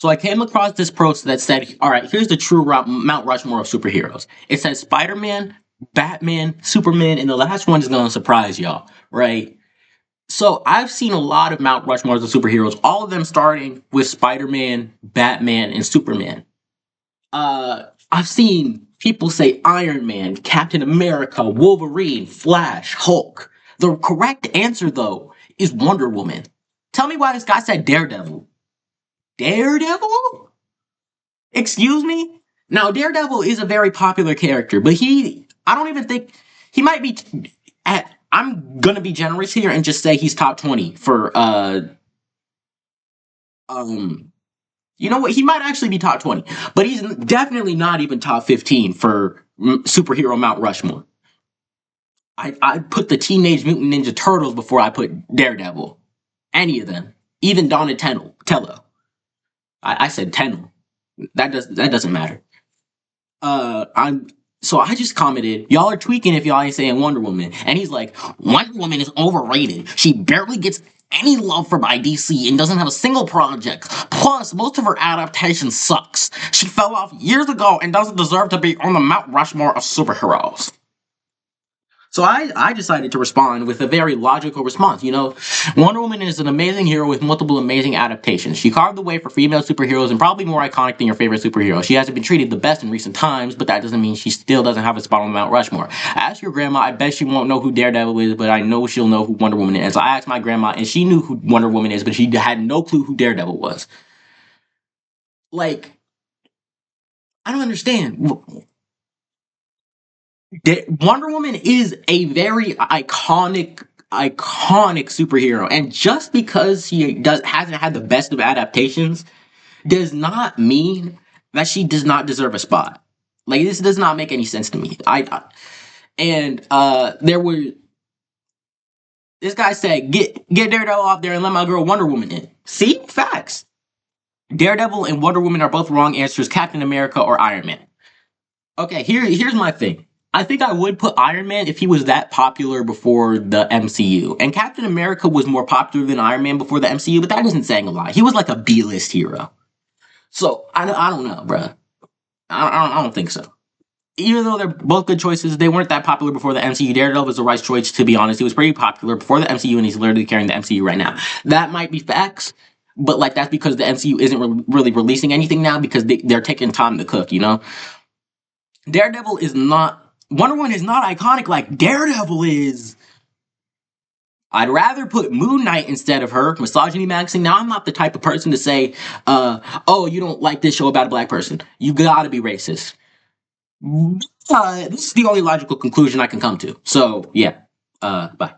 So I came across this post that said, all right, here's the true Mount Rushmore of superheroes. It says Spider-Man, Batman, Superman, and the last one is going to surprise y'all, right? So I've seen a lot of Mount Rushmores of superheroes, all of them starting with Spider-Man, Batman, and Superman. I've seen people say Iron Man, Captain America, Wolverine, Flash, Hulk. The correct answer, though, is Wonder Woman. Tell me why this guy said Daredevil. Daredevil? Excuse me? Now, Daredevil is a very popular character, but I don't even think, he might be, I'm gonna be generous here and just say he's top 20 for, um, you know what? He might actually be top 20, but he's definitely not even top 15 for superhero Mount Rushmore. I put the Teenage Mutant Ninja Turtles before I put Daredevil. Any of them. Even Donatello. I said Tenno. That doesn't matter. So I just commented, y'all are tweaking if y'all ain't saying Wonder Woman. And he's like, Wonder Woman is overrated. She barely gets any love for by DC and doesn't have a single project. Plus, most of her adaptation sucks. She fell off years ago and doesn't deserve to be on the Mount Rushmore of superheroes. So I decided to respond with a very logical response. Wonder Woman is an amazing hero with multiple amazing adaptations. She carved the way for female superheroes and probably more iconic than your favorite superhero. She hasn't been treated the best in recent times, but that doesn't mean she still doesn't have a spot on Mount Rushmore. Ask your grandma, I bet she won't know who Daredevil is, but I know she'll know who Wonder Woman is. I asked my grandma, and she knew who Wonder Woman is, but she had no clue who Daredevil was. Like, I don't understand. Wonder Woman is a very iconic superhero, and just because she hasn't had the best of adaptations does not mean that she does not deserve a spot. Like, this does not make any sense to me. There were this guy said, get Daredevil off there and let my girl Wonder Woman in. See, facts. Daredevil and Wonder Woman are both wrong answers. Captain America or Iron Man. Okay, here's my thing. I think I would put Iron Man if he was that popular before the MCU. And Captain America was more popular than Iron Man before the MCU, but that isn't saying a lot. He was like a B-list hero. So, I don't know, bruh. I don't think so. Even though they're both good choices, they weren't that popular before the MCU. Daredevil was the right choice, to be honest. He was pretty popular before the MCU, and he's literally carrying the MCU right now. That might be facts, but like that's because the MCU isn't really releasing anything now because they're taking time to cook, Daredevil is not... Wonder Woman is not iconic like Daredevil is. I'd rather put Moon Knight instead of her. Misogyny maxing. Now, I'm not the type of person to say, oh, you don't like this show about a black person. You gotta be racist. This is the only logical conclusion I can come to. So, yeah. Bye.